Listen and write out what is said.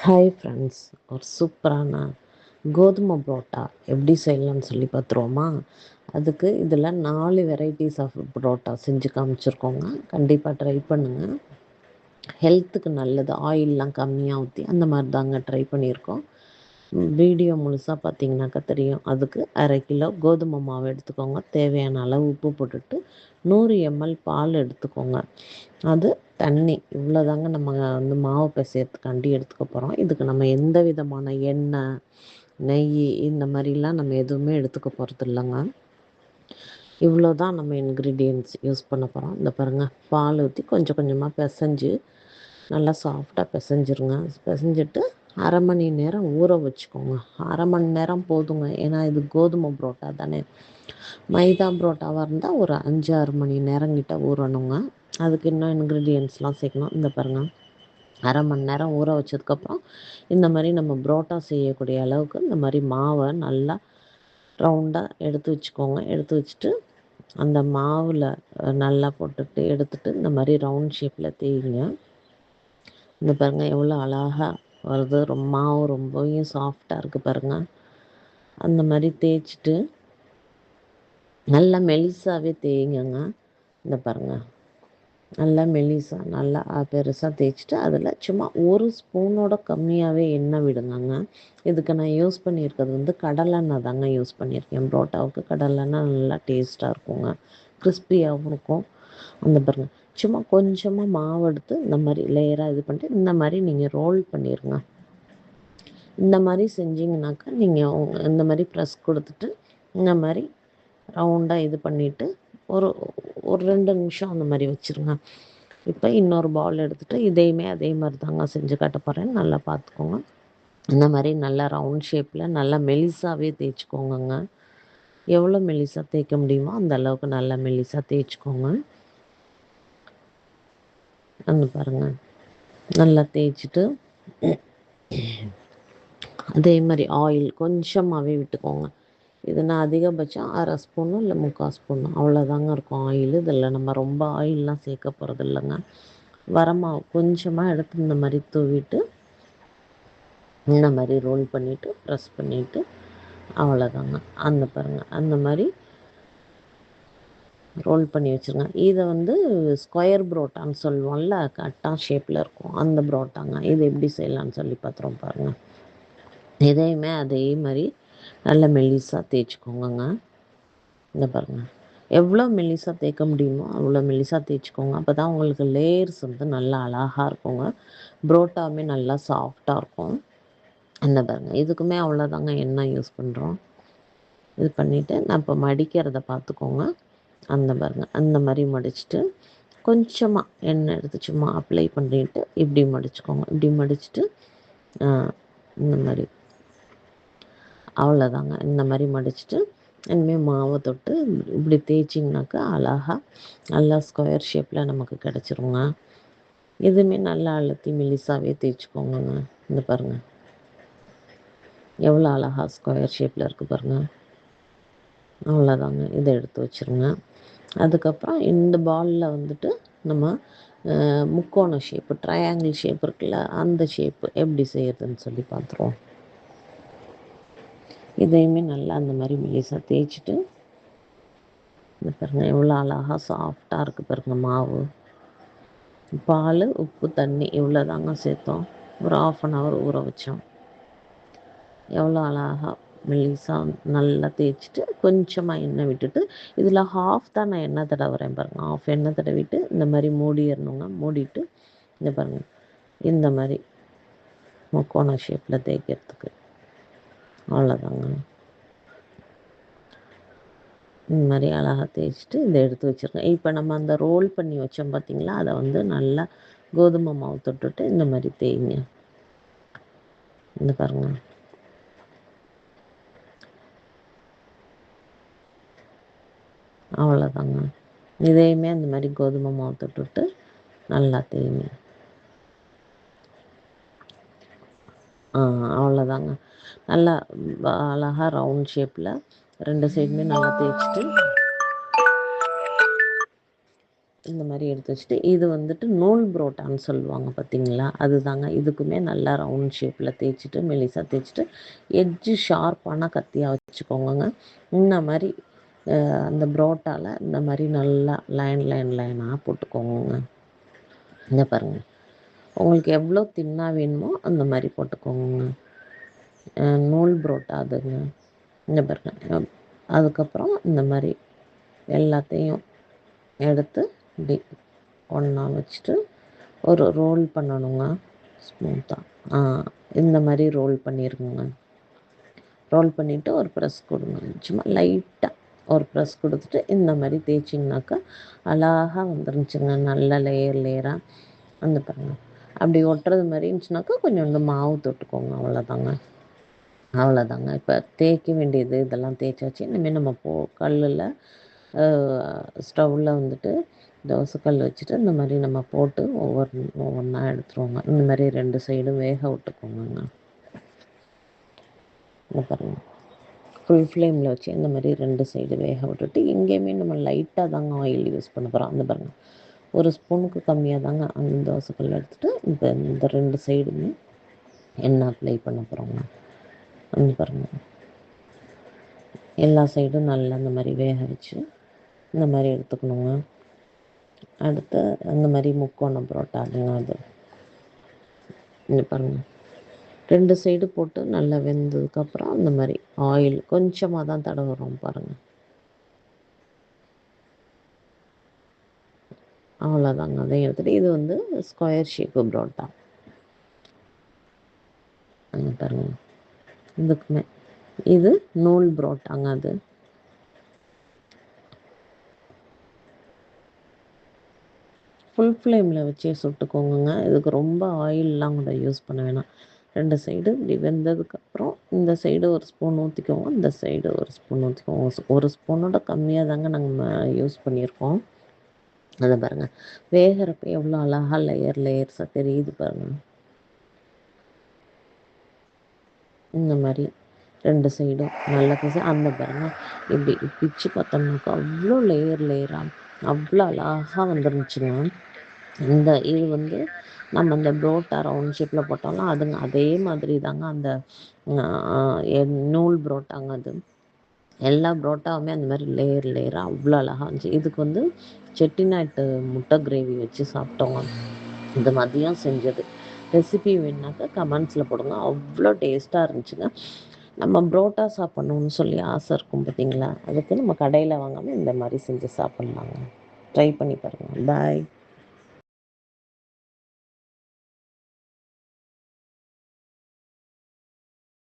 Hi friends, ஒரு சூப்பரான கோதுமை புரோட்டா எப்படி செய்யலாம்னு சொல்லி பார்த்துருவோமா? அதுக்கு இதில் 4 வெரைட்டிஸ் ஆஃப் புரோட்டா செஞ்சு காமிச்சிருக்கோங்க. கண்டிப்பாக ட்ரை பண்ணுங்கள். ஹெல்த்துக்கு நல்லது, ஆயிலெலாம் கம்மியாக ஊற்றி அந்த மாதிரி தாங்க ட்ரை பண்ணியிருக்கோம். வீடியோ முழுசாக பார்த்தீங்கன்னாக்கா தெரியும். அதுக்கு 1/2 கிலோ கோதுமை மாவு எடுத்துக்கோங்க. தேவையான அளவு உப்பு போட்டுட்டு 100 ml பால் எடுத்துக்கோங்க. அது தண்ணி இவ்வளோதாங்க நம்ம வந்து மாவு பிசையறதுக்காண்டி எடுத்துக்க போகிறோம். இதுக்கு நம்ம எந்த விதமான எண்ணெய், நெய் இந்த மாதிரிலாம் நம்ம எதுவுமே எடுத்துக்க போகிறது இல்லைங்க. இவ்வளோ தான் நம்ம இன்க்ரீடியன்ட்ஸ் யூஸ் பண்ண போகிறோம். இந்த பாருங்கள், பால் ஊற்றி கொஞ்சம் கொஞ்சமாக பிசைஞ்சு நல்லா சாஃப்டாக பிசைஞ்சிருங்க. பிசைஞ்சிட்டு 1/2 மணி நேரம் ஊற வச்சுக்கோங்க. 1/2 மணி நேரம் போதுங்க. ஏன்னா இது கோதுமை புரோட்டா தானே. மைதா புரோட்டாவாக இருந்தால் ஒரு 5-6 மணி நேரங்கிட்ட ஊறணுங்க. அதுக்கு இன்னும் இன்க்ரீடியன்ட்ஸ்லாம் சேர்க்கணும். இந்த பாருங்கள், 1/2 மணி நேரம் ஊற வச்சதுக்கப்புறம் இந்த மாதிரி நம்ம புரோட்டா செய்யக்கூடிய அளவுக்கு இந்த மாதிரி மாவை நல்லா ரவுண்டாக எடுத்து வச்சுக்கோங்க. எடுத்து வச்சுட்டு அந்த மாவில் நல்லா போட்டுட்டு எடுத்துட்டு இந்த மாதிரி ரவுண்ட் ஷேப்பில் தேய்ங்க. இந்த பாருங்கள் எவ்வளோ அழகாக வருது. மாவு ரொம்பவும் சாஃப்டாக இருக்குது பாருங்கள். அந்த மாதிரி தேய்ச்சிட்டு நல்லா மெலிசாவே தேய்ங்கங்க. இந்த பாருங்கள், நல்லா மெலிசா நல்லா பெருசாக தேய்ச்சிட்டு அதில் சும்மா 1 ஸ்பூனோட கம்மியாகவே எண்ணெய் விடுங்கங்க. இதுக்கு நான் யூஸ் பண்ணியிருக்கிறது வந்து கடலெண்ணெய் தாங்க யூஸ் பண்ணியிருக்கேன். புரோட்டாவுக்கு கடலெண்ணெய் நல்லா டேஸ்ட்டாக இருக்குங்க, கிறிஸ்பியாகவும் இருக்கும். அந்த பாருங்கள், சும்மா கொஞ்சமாக மாவு எடுத்து இந்த மாதிரி லேயராக இது பண்ணிட்டு இந்த மாதிரி நீங்கள் ரோல் பண்ணிடுங்க. இந்த மாதிரி செஞ்சிங்கனாக்கா நீங்கள் இந்த மாதிரி ப்ரெஸ் கொடுத்துட்டு இந்த மாதிரி ரவுண்டாக இது பண்ணிவிட்டு ஒரு ஒரு 2 நிமிஷம் அந்த மாதிரி வச்சுருங்க. இப்போ இன்னொரு பவுல் எடுத்துகிட்டு இதையுமே அதே மாதிரி தாங்க செஞ்சு காட்ட போகிறேன். நல்லா பார்த்துக்கோங்க. இந்த மாதிரி நல்லா ரவுண்ட் ஷேப்பில் நல்லா மெலிசாவே தேய்ச்சிக்கோங்கங்க. எவ்வளோ மெலிசாக தேய்க்க முடியுமோ அந்த அளவுக்கு நல்லா மெலிசாக தேய்ச்சிக்கோங்க. அந்த பாருங்கள், நல்லா தேய்ச்சிட்டு அதே மாதிரி ஆயில் கொஞ்சமாகவே விட்டுக்கோங்க. இது நான் அதிகபட்சம் 1/2 ஸ்பூனு இல்லை 3/4 ஸ்பூனு அவ்வளோதாங்க இருக்கும் ஆயில். இதில் நம்ம ரொம்ப ஆயிலெலாம் சேர்க்க போகிறது இல்லைங்க. வரமாவு கொஞ்சமாக எடுத்து இந்த மாதிரி தூவிட்டு இந்த மாதிரி ரோல் பண்ணிவிட்டு ப்ரெஸ் பண்ணிவிட்டு அவ்வளோதாங்க. அந்த பாருங்கள், அந்த மாதிரி ரோல் பண்ணி வச்சுருங்க. இதை வந்து ஸ்கொயர் புரோட்டான்னு சொல்லுவோம்ல, கட்டா ஷேப்பில் இருக்கும், அந்த புரோட்டாங்க. இது எப்படி செய்யலான்னு சொல்லி பார்த்துருவோம் பாருங்கள். இதையுமே அதே மாதிரி நல்லா மெல்லிசாக தேய்ச்சிக்கோங்கங்க. இந்த பாருங்கள், எவ்வளோ மெல்லிசாக தேய்க்க முடியுமோ அவ்வளோ மெல்லிசாக தேய்ச்சிக்கோங்க. அப்போ தான் உங்களுக்கு லேயர்ஸ் வந்து நல்லா அழகாக இருக்குங்க. புரோட்டாவுமே நல்லா சாஃப்டாக இருக்கும். இந்த பாருங்கள், இதுக்குமே அவ்வளோதாங்க எண்ணெய் யூஸ் பண்ணுறோம். இது பண்ணிவிட்டு நான் இப்போ மடிக்கிறத பார்த்துக்கோங்க. அந்த பாருங்கள், அந்த மாதிரி மடிச்சுட்டு கொஞ்சமாக எண்ணெய் எடுத்து சும்மா அப்ளை பண்ணிவிட்டு இப்படி மடிச்சுக்கோங்க. இப்படி மடிச்சுட்டு இந்த மாதிரி அவ்வளோதாங்க. இந்த மாதிரி மடிச்சுட்டு இனிமேல் மாவை தொட்டு இப்படி தேய்ச்சிங்கனாக்கா அழகாக நல்லா ஸ்கொயர் ஷேப்பில் நமக்கு கிடச்சிருங்க. இதுவுமே நல்லா அழுத்தி மெலிசாவே தேய்ச்சிக்கோங்கங்க. இந்த பாருங்கள், எவ்வளோ அழகாக ஸ்கொயர் ஷேப்பில் இருக்குது பாருங்கள். அவ்வளோதாங்க, இதை எடுத்து வச்சுருங்க. அதுக்கப்புறம் இந்த பாலில் வந்துட்டு நம்ம முக்கோண ஷேப்பு, ட்ரையாங்கிள் ஷேப் இருக்குல்ல, அந்த ஷேப்பு எப்படி செய்யறதுன்னு சொல்லி பார்த்துருவோம். இதையுமே நல்லா அந்த மாதிரி மெலிசாக தேய்ச்சிட்டு இந்த பாருங்கள் எவ்வளோ அழகாக சாஃப்டாக இருக்குது பாருங்கள் மாவு. பால், உப்பு, தண்ணி இவ்வளோ தாங்க சேர்த்தோம். ஒரு 1/2 hour ஊற வச்சோம். எவ்வளோ அழகாக மெல்லிசாக நல்லா தேய்ச்சிட்டு கொஞ்சமாக எண்ணெய் விட்டுட்டு இதில் ஹாஃப் தான் நான் எண்ணெய் தடவுறேன் பாருங்கள். ஹாஃப் எண்ணெய் தடவிட்டு இந்த மாதிரி மூடிடணுங்க. மூடிட்டு இந்த பாருங்கள், இந்த மாதிரி முக்கோண ஷேப்பில் தேய்க்கிறதுக்கு அவ்வளோதாங்க. இந்த மாதிரி அழகாக தேய்ச்சிட்டு இதை எடுத்து வச்சுருங்க. இப்போ நம்ம அந்த ரோல் பண்ணி வச்சோம் பார்த்திங்களா, அதை வந்து நல்லா கோதுமை மாவு தொட்டுட்டு இந்த மாதிரி தேய்ங்க. இந்த பாருங்கள், அவ்வளோதாங்க. இதையுமே அந்த மாதிரி கோதுமை மாவு தொட்டுட்டு நல்லா தேய்ங்க. அவ்வளோதாங்க. நல்லா அழகாக ரவுண்ட் ஷேப்பில் 2 சைடுமே நல்லா தேய்ச்சிட்டு இந்த மாதிரி எடுத்து வச்சுட்டு, இது வந்துட்டு நூல் புரோட்டான்னு சொல்லுவாங்க பார்த்தீங்களா, அதுதாங்க. இதுக்குமே நல்லா ரவுண்ட் ஷேப்பில் தேய்ச்சிட்டு மெலிசாக தேய்ச்சிட்டு எட்ஜு ஷார்ப்பான கத்தியாக வச்சுக்கோங்க. இந்த மாதிரி அந்த புரோட்டாவில் இந்த மாதிரி நல்லா லைனாக போட்டுக்கோங்க. இந்த பாருங்கள், உங்களுக்கு எவ்வளோ தின்னா வேணுமோ அந்த மாதிரி போட்டுக்கோங்க. நூல் புரோட்டா அதுங்க. இந்த பாருங்க, அதுக்கப்புறம் இந்த மாதிரி எல்லாத்தையும் எடுத்து இப்படி ஒன்றா வச்சுட்டு ஒரு ரோல் பண்ணணுங்க ஸ்மூத்தாக. இந்த மாதிரி ரோல் பண்ணிடுங்க. ரோல் பண்ணிவிட்டு ஒரு ப்ரெஸ் கொடுங்க. சும்மா லைட்டாக ஒரு ப்ரெஸ் கொடுத்துட்டு இந்த மாதிரி தேய்ச்சிங்கனாக்கா அழகாக வந்துருந்துச்சுங்க. நல்ல லேயராக வந்து பாருங்கள். அப்படி ஒட்டுறது மாதிரி இருந்துச்சுனாக்கா கொஞ்சோண்டு மாவு தொட்டுக்கோங்க. அவ்வளோதாங்க. இப்போ தேய்க்க வேண்டியது இதெல்லாம் தேய்ச்சாச்சு. இனிமேல் நம்ம கல்லில் ஸ்டவ்வில் வந்துட்டு தோசைக்கல் வச்சுட்டு இந்த மாதிரி நம்ம போட்டு ஒவ்வொன்றா எடுத்துருவோங்க. இந்த மாதிரி 2 சைடும் வேக விட்டுக்கோங்க. இந்த பாருங்கள், ஃபுல் ஃப்ளேமில் வச்சு இந்த மாதிரி 2 சைடு வேக விட்டுட்டு எங்கேயுமே நம்ம லைட்டாக தாங்க ஆயில் யூஸ் பண்ண போகிறோம். அந்த பாருங்கள், 1 ஸ்பூனுக்கு கம்மியாக தாங்க அந்த தோசைக்கல் எடுத்துகிட்டு இந்த 2 சைடுமே எண்ணெய் அப்ளை பண்ண போகிறோங்க. அந்த பாருங்கள், எல்லா சைடும் நல்லா இந்த மாதிரி வேக வச்சு இந்த மாதிரி எடுத்துக்கணுங்க. அடுத்து அந்த மாதிரி முக்கோணம் புரோட்டாங்க. அது இங்கே பாருங்கள், 2 சைடு போட்டு நல்லா வெந்ததுக்கப்புறம் அந்த மாதிரி ஆயில் கொஞ்சமாக தான் தடவுறோம் பாருங்கள். அவ்வளோதாங்க. அதையும் எடுத்துகிட்டு இது வந்து ஸ்கொயர் ஷேப்பு புரோட்டா. அங்கே பாருங்கள், இதுக்குமே இது நூல் புரோட்டாங்க. அது ஃபுல் ஃப்ளேமில் வச்சே சுட்டுக்கோங்க. இதுக்கு ரொம்ப ஆயிலெலாம் கூட யூஸ் பண்ண வேணாம். 2 சைடு இப்படி வெந்ததுக்கப்புறம் இந்த சைடு 1 ஸ்பூன் ஊற்றிக்கோங்க, இந்த சைடு 1 ஸ்பூன் ஊற்றிக்கோங்க. 1 ஸ்பூனோட கம்மியாக தாங்க நாங்கள் யூஸ் பண்ணியிருக்கோம். அதை பாருங்கள், வேகிறப்ப எவ்வளோ அழகாக லேயர்ஸாக தெரியுது பாருங்கள். இந்த மாதிரி 2 சைடும் நல்லா அந்த பாருங்கள், இப்படி பிச்சு பார்த்தோம்னாக்கா அவ்வளோ லேயராக அவ்வளோ அழகாக வந்துருந்துச்சுங்க. இது வந்து நம்ம இந்த புரோட்டா ரவுண்ட் ஷேப்பில் போட்டோம்னா அதுங்க அதே மாதிரி தாங்க அந்த நூல் புரோட்டாங்க. அது எல்லா புரோட்டாவுமே அந்த மாதிரி லேயராக அவ்வளோ அழகாக இருந்துச்சு. இதுக்கு வந்து செட்டிநாட்டு முட்டை கிரேவி வச்சு சாப்பிட்டோங்க. இது மதியம் செஞ்சது. ரெசிபி வேணுனாக்கா கமெண்ட்ஸில் போடுங்க. அவ்வளோ டேஸ்ட்டாக இருந்துச்சுங்க. நம்ம புரோட்டா சாப்பிட்ணுன்னு சொல்லி ஆசை இருக்கும் பார்த்தீங்களா, அதுக்கு நம்ம கடையில் வாங்காமல் இந்த மாதிரி செஞ்சு சாப்பிட்லாங்க. ட்ரை பண்ணி பாருங்கள். பாய்.